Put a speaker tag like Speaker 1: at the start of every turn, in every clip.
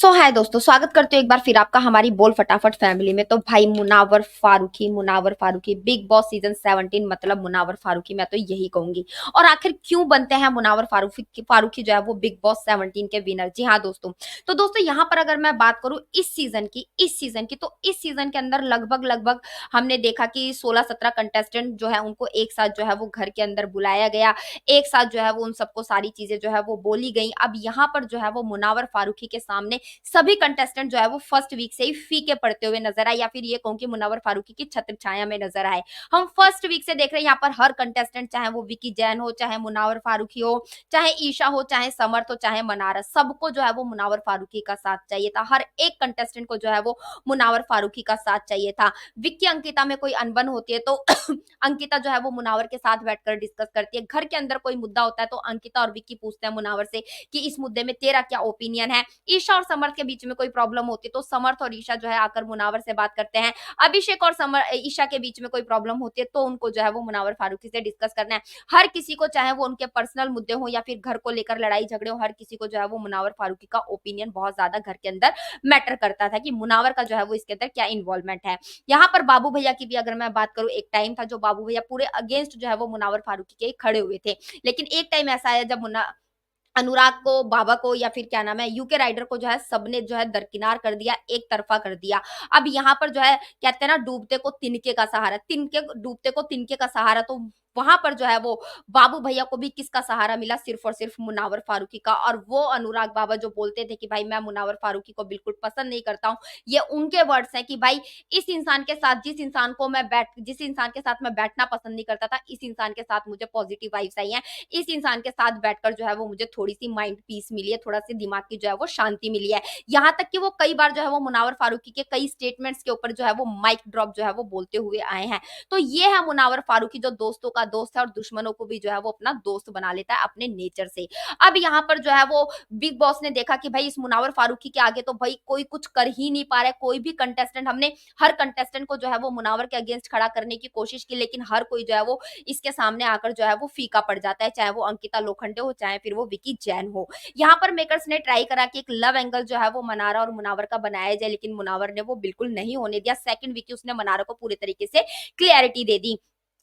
Speaker 1: हाय दोस्तों, स्वागत करते हो एक बार फिर आपका हमारी बोल फटाफट फैमिली में। तो भाई Munawar Faruqui Bigg Boss season 17 मतलब मुनावर फारूकी, मैं तो यही कहूंगी। और आखिर क्यों बनते हैं मुनावर फारूकी जो है वो बिग बॉस 17 के विनर? जी हाँ दोस्तों। तो दोस्तों यहाँ पर अगर मैं बात करूं इस सीजन की तो इस सीजन के अंदर लगभग लगभग हमने देखा कि 16-17 कंटेस्टेंट जो है उनको एक साथ जो है वो घर के अंदर बुलाया गया। एक साथ जो है वो उन सबको सारी चीजें जो है वो बोली गई। अब यहाँ पर जो है वो मुनावर फारूकी के सामने सभी कंटेस्टेंट जो है वो फर्स्ट वीक से ही फीके पड़ते हुए नजर आए, या फिर ये कहूं कि मुनव्वर फारूकी की छत्र छाया में नजर आए। हम फर्स्ट वीक से देख रहे हैं यहाँ पर हर कंटेस्टेंट, चाहे वो विकी जैन हो, चाहे मुनावर फारूकी हो, चाहे ईशा हो, चाहे समर्थ हो, चाहे मनारा, सबको जो है वो मुनावर फारूकी का साथ चाहिए था। हर एक कंटेस्टेंट को जो है वो मुनावर फारूकी का साथ चाहिए था। विक्की अंकिता में कोई अनबन होती है तो अंकिता जो है वो मुनावर के साथ बैठकर डिस्कस करती है। घर के अंदर कोई मुद्दा होता है तो अंकिता और विक्की पूछते हैं मुनावर से कि इस मुद्दे में तेरा क्या ओपिनियन है। ईशा और समर्थ के बीच में कोई प्रॉब्लम होती है तो समर्थ और ईशा जो है आकर मुनावर से बात करते हैं। अभिषेक और ईशा के बीच में कोई प्रॉब्लम होती है तो उनको जो है वो मुनावर फारूकी से डिस्कस करना है। हर किसी को, चाहे वो उनके पर्सनल मुद्दे हो या फिर घर को लेकर लड़ाई झगड़े हो, हर किसी को जो है वो मुनावर फारूकी का ओपिनियन बहुत ज्यादा घर के अंदर मैटर करता था कि मुनावर का जो है वो इसके अंदर क्या इन्वॉल्वमेंट है। यहाँ पर बाबू भैया की भी अगर मैं बात करूं, एक टाइम था जो बाबू भैया पूरे अगेंस्ट जो है वो मुनावर फारूकी के खड़े हुए थे। लेकिन एक टाइम ऐसा आया जब अनुराग को, बाबा को, या फिर क्या नाम है, यूके राइडर को जो है सबने जो है दरकिनार कर दिया, एक तरफा कर दिया। अब यहाँ पर जो है कहते हैं ना, डूबते को तिनके का सहारा, तिनके डूबते को तिनके का सहारा, तो वहां पर जो है वो बाबू भैया को भी किसका सहारा मिला? सिर्फ और सिर्फ मुनावर फारूकी का। और वो अनुराग बाबा जो बोलते थे कि भाई मैं मुनावर फारूकी को बिल्कुल पसंद नहीं करता हूँ, ये उनके वर्ड्स हैं कि भाई इस इंसान के साथ, जिस इंसान के साथ मैं बैठना पसंद नहीं करता था, इस इंसान के साथ मुझे पॉजिटिव वाइब्स आई हैं। इस इंसान के साथ बैठकर जो है वो मुझे थोड़ी सी माइंड पीस मिली है, थोड़ा सी दिमाग की जो है वो शांति मिली है। यहाँ तक कि वो कई बार जो है वो मुनावर फारूकी के कई स्टेटमेंट्स के ऊपर जो है वो माइक ड्रॉप जो है वो बोलते हुए आए हैं। तो ये है मुनावर फारूकी, जो दोस्तों का दोस्त है और दुश्मनों को भी जो है वो अपना दोस्त बना लेता है अपने नेचर से। अब यहाँ पर जो है वो बिग बॉस ने देखा कि भाई इस मुनावर फारूकी के आगे तो भाई कोई कुछ कर ही नहीं पा रहा है। कोई भी कंटेस्टेंट, हमने हर कंटेस्टेंट को जो है वो मुनावर के अगेंस्ट खड़ा करने की कोशिश की, लेकिन हर कोई जो है वो इसके सामने आकर जो है वो फीका पड़ जाता है, चाहे वो अंकिता लोखंडे हो, चाहे फिर वो विकी जैन हो। यहाँ पर मेकर्स ने ट्राई करा कि एक लव एंगल जो है वो मनारा और मुनावर का बनाया जाए, लेकिन मुनावर ने वो बिल्कुल नहीं होने दिया। सेकंड विकी उसने मनारा को पूरी तरीके से क्लियरिटी दे दी।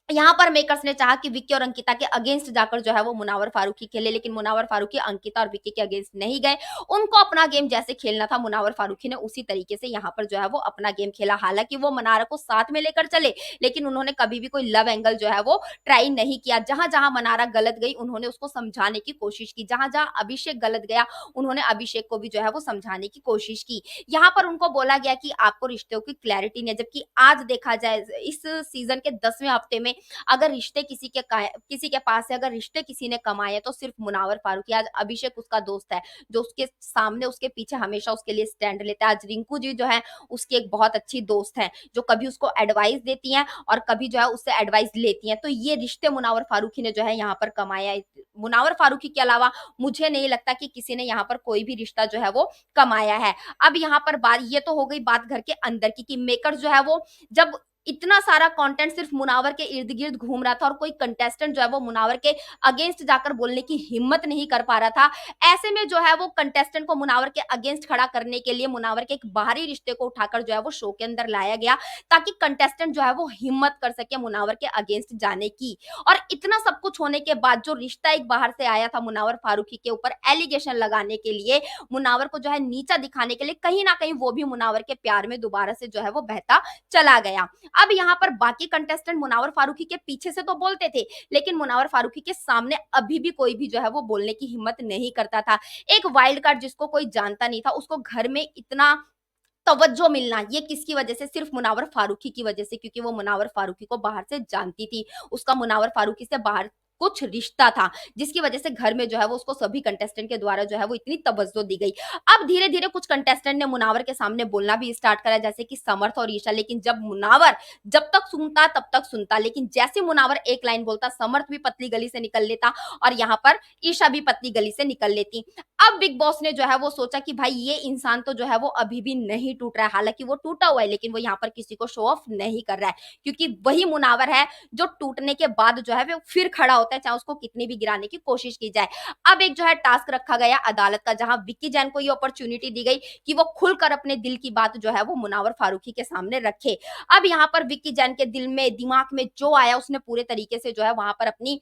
Speaker 1: यहाँ पर मेकर्स ने चाहा कि विक्की और अंकिता के अगेंस्ट जाकर जो है वो मुनावर फारूकी खेले, लेकिन मुनावर फारूकी अंकिता और विक्की के अगेंस्ट नहीं गए। उनको अपना गेम जैसे खेलना था, मुनावर फारूकी ने उसी तरीके से यहाँ पर जो है वो अपना गेम खेला। हालांकि वो मनारा को साथ में लेकर चले, लेकिन उन्होंने कभी भी कोई लव एंगल जो है वो ट्राई नहीं किया। जहां जहां मनारा गलत गई उन्होंने उसको समझाने की कोशिश की, जहां जहां अभिषेक गलत गया उन्होंने अभिषेक को भी जो है वो समझाने की कोशिश की। यहाँ पर उनको बोला गया कि आपको रिश्तों की क्लैरिटी नहीं है, जबकि आज देखा जाए इस सीजन के 10वें हफ्ते में अगर रिश्ते किसी के पास है, अगर रिश्ते किसी ने कमाए तो सिर्फ मुनावर फारूकी। आज अभिषेक उसका दोस्त है, जो उसके सामने, उसके पीछे हमेशा उसके लिए स्टैंड लेता है। आज रिंकू जी जो है उसकी एक बहुत अच्छी दोस्त है, जो कभी उसको एडवाइस देती हैं और कभी जो है उससे एडवाइस लेती हैं। तो ये रिश्ते मुनावर फारूकी ने जो है यहाँ पर कमाया है। मुनावर फारूकी के अलावा मुझे नहीं लगता कि किसी ने यहाँ पर कोई भी रिश्ता जो है वो कमाया है। अब यहाँ पर बात, ये तो हो गई बात घर के अंदर की, कि मेकर जो है वो जब इतना सारा कंटेंट सिर्फ मुनावर के इर्द गिर्द घूम रहा था और कोई कंटेस्टेंट जो है वो मुनावर के अगेंस्ट जाकर बोलने की हिम्मत नहीं कर पा रहा था, ऐसे में जो है वो कंटेस्टेंट को मुनावर के अगेंस्ट खड़ा करने के लिए मुनावर के एक बाहरी रिश्ते को उठाकर जो है वो शो के अंदर लाया गया, ताकि कंटेस्टेंट जो है वो हिम्मत कर सके मुनावर के अगेंस्ट जाने की। और इतना सब कुछ होने के बाद जो रिश्ता एक बाहर से आया था मुनावर फारूकी के ऊपर एलिगेशन लगाने के लिए, मुनावर को जो है नीचा दिखाने के लिए, कहीं ना कहीं वो भी मुनावर के प्यार में दोबारा से जो है वो बहता चला गया। अब यहाँ पर बाकी कंटेस्टेंट मुनावर फारूकी के पीछे से तो बोलते थे, लेकिन मुनावर फारूकी के सामने अभी भी कोई भी जो है वो बोलने की हिम्मत नहीं करता था। एक वाइल्ड कार्ड जिसको कोई जानता नहीं था, उसको घर में इतना तवज्जो मिलना, ये किसकी वजह से? सिर्फ मुनावर फारूकी की वजह से, क्योंकि वो मुनावर फारूकी को बाहर से जानती थी। उसका मुनावर फारूकी से बाहर कुछ रिश्ता था, जिसकी वजह से घर में जो है वो उसको सभी कंटेस्टेंट के द्वारा जो है वो इतनी तवज्जो दी गई। अब धीरे धीरे कुछ कंटेस्टेंट ने मुनावर के सामने बोलना भी स्टार्ट करा, जैसे कि समर्थ और ईशा। लेकिन जब मुनावर जब तक सुनता तब तक सुनता, लेकिन जैसे मुनावर एक लाइन बोलता, समर्थ भी पतली गली से निकल लेता और यहाँ पर ईशा भी पतली गली से निकल लेती। अब बिग बॉस ने जो है वो सोचा कि भाई ये इंसान तो जो है वो अभी भी नहीं टूट रहा है। हालांकि वो टूटा हुआ है, लेकिन वो यहाँ पर किसी को शो ऑफ नहीं कर रहा है, क्योंकि वही मुनावर है जो टूटने के बाद जो है वो फिर खड़ा होता होता है, चाहे उसको कितनी भी गिराने की कोशिश की जाए। अब एक जो है टास्क रखा गया अदालत का, जहां विक्की जैन को ये अपॉर्चुनिटी दी गई कि वो खुलकर अपने दिल की बात जो है वो मुनावर फारूकी के सामने रखे। अब यहाँ पर विक्की जैन के दिल में, दिमाग में जो आया उसने पूरे तरीके से जो है वहां पर अपनी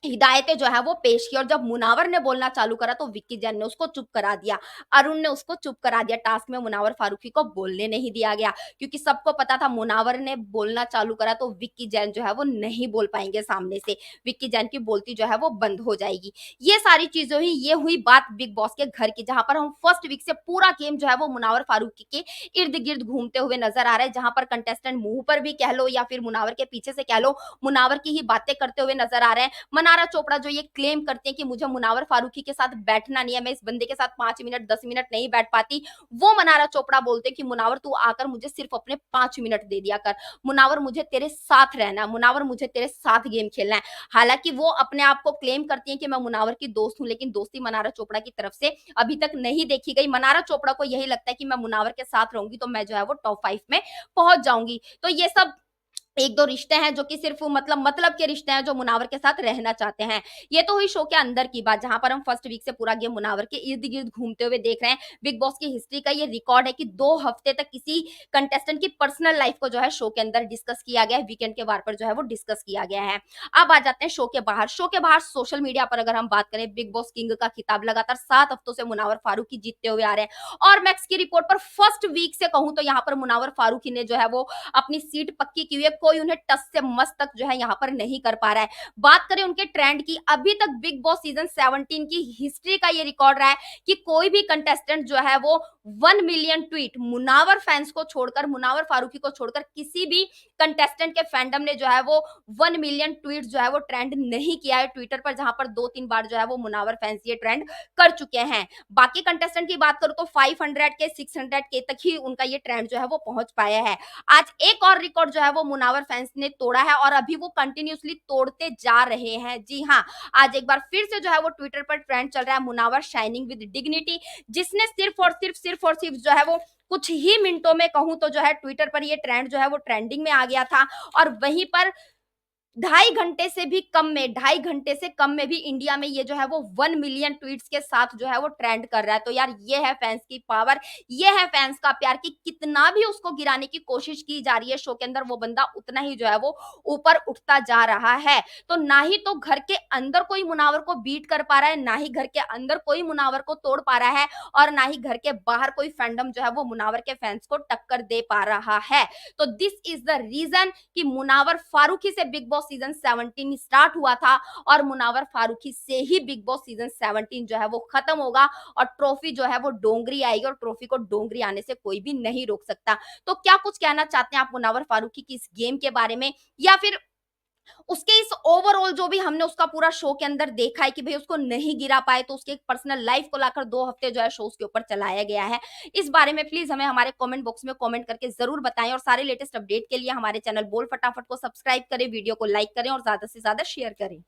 Speaker 1: हिदायतें जो है वो पेश की, और जब मुनावर ने बोलना चालू करा तो विक्की जैन ने उसको चुप करा दिया। अरुण ने उसको चुप करा दिया। टास्क में मुनावर फारूकी को बोलने नहीं दिया गया, क्योंकि सबको पता था मुनावर ने बोलना चालू करा तो विक्की जैन जो है वो नहीं बोल पाएंगे सामने से, विक्की जैन की बोलती जो है वो बंद हो जाएगी। ये सारी चीजें हुई, ये हुई बात बिग बॉस के घर की, जहां पर हम फर्स्ट वीक से पूरा गेम जो है वो मुनावर फारूकी के इर्द गिर्द घूमते हुए नजर आ रहे हैं, जहां पर कंटेस्टेंट मुंह पर भी कह लो या फिर मुनावर के पीछे से कह लो, मुनावर की ही बातें करते हुए नजर आ रहे हैं। मनारा चोपड़ा जो ये क्लेम करते हैं कि मुझे मुनावर फारूकी के साथ बैठना नहीं है, मैं इस बंदे के साथ 5 मिनट 10 मिनट नहीं बैठ पाती, वो मनारा चोपड़ा बोलते कि मुनावर तू आकर मुझे सिर्फ अपने 5 मिनट दे दिया कर, मुनावर मुझे तेरे साथ रहना है, मुनावर मुझे तेरे साथ गेम खेलना है। हालांकि वो अपने आप को क्लेम करती हैं कि मैं मुनावर की दोस्त हूं, लेकिन दोस्ती मनारा चोपड़ा की तरफ से अभी तक नहीं देखी गई। मनारा चोपड़ा को यही लगता है कि मैं मुनावर के साथ रहूंगी तो मैं जो है वो टॉप 5 में पहुंच जाऊंगी। तो ये सब एक दो रिश्ते हैं जो कि सिर्फ मतलब के रिश्ते हैं जो मुनावर के साथ रहना चाहते हैं। ये तो हुई शो के अंदर की बात, जहां पर हम फर्स्ट वीक से पूरा गेम मुनावर के इर्द गिर्द घूमते हुए देख रहे हैं। बिग बॉस की हिस्ट्री का ये रिकॉर्ड है कि 2 हफ्ते तक किसी कंटेस्टेंट की पर्सनल लाइफ को जो है शो के अंदर डिस्कस किया गया है, वीकेंड के वार पर जो है वो डिस्कस किया गया है। अब आ जाते हैं शो के बाहर। शो के बाहर सोशल मीडिया पर अगर हम बात करें, बिग बॉस किंग का खिताब लगातार 7 हफ्तों से मुनावर फारूकी जीतते हुए आ रहे हैं, और मैक्स की रिपोर्ट पर फर्स्ट वीक से कहूं तो यहाँ पर मुनावर फारूकी ने जो है वो अपनी सीट पक्की की हुई है, कोई उन्हें टस से मस तक जो है यहाँ पर नहीं कर पा रहा है। बात करें उनके ट्रेंड की, अभी तक बिग बॉस सीजन 17 की हिस्ट्री का ये रिकॉर्ड रहा है कि कोई भी कंटेस्टेंट जो है वो 1 मिलियन ट्वीट मुनावर फैंस को छोड़कर, मुनावर फारूकी को छोड़कर किसी भी कंटेस्टेंट के फैंडम ने जो है वो 1 मिलियन ट्वीट जो है वो ट्रेंड नहीं किया है ट्विटर पर, जहां पर 2-3 बार जो है वो मुनावर फैंस ये ट्रेंड कर चुके हैं। बाकी कंटेस्टेंट की बात करूं तो 500 के 600 के तक ही उनका ये ट्रेंड जो है वो पहुंच पाया है। आज एक और रिकॉर्ड जो है वो मुनावर फैंस ने तोड़ा है, और अभी वो कंटिन्यूसली तोड़ते जा रहे हैं। जी हाँ, आज एक बार फिर से जो है वो ट्विटर पर ट्रेंड चल रहा है, मुनावर शाइनिंग विद डिग्निटी, जिसने सिर्फ जो है वो कुछ ही मिनटों में कहूं तो जो है ट्विटर पर ये ट्रेंड जो है वो ट्रेंडिंग में आ गया था। और वहीं पर 2.5 घंटे से भी कम में, 2.5 घंटे से कम में भी इंडिया में ये जो है वो 1 मिलियन ट्वीट्स के साथ जो है वो ट्रेंड कर रहा है। तो यार ये है फैंस की पावर, ये है फैंस का प्यार, कि कितना भी उसको गिराने की कोशिश की जा रही है शो के अंदर, वो बंदा उतना ही जो है वो ऊपर उठता जा रहा है। तो ना ही तो घर के अंदर कोई मुनावर को बीट कर पा रहा है, ना ही घर के अंदर कोई मुनावर को तोड़ पा रहा है, और ना ही घर के बाहर कोई फैंडम जो है वो मुनावर के फैंस को टक्कर दे पा रहा है। तो दिस इज द रीजन कि मुनावर फारूकी से बिग बॉस सीजन 17 स्टार्ट हुआ था, और मुनावर फारूकी से ही बिग बॉस सीजन 17 जो है वो खत्म होगा, और ट्रॉफी जो है वो डोंगरी आएगी, और ट्रॉफी को डोंगरी आने से कोई भी नहीं रोक सकता। तो क्या कुछ कहना चाहते हैं आप मुनावर फारूकी की इस गेम के बारे में, या फिर उसके इस ओवरऑल जो भी हमने उसका पूरा शो के अंदर देखा है कि भाई उसको नहीं गिरा पाए, तो उसके एक पर्सनल लाइफ को लाकर 2 हफ्ते जो है शो के ऊपर चलाया गया है। इस बारे में प्लीज हमें हमारे कमेंट बॉक्स में कमेंट करके जरूर बताएं, और सारे लेटेस्ट अपडेट के लिए हमारे चैनल बोल फटाफट को सब्सक्राइब करें, वीडियो को लाइक करें और ज्यादा से ज्यादा शेयर करें।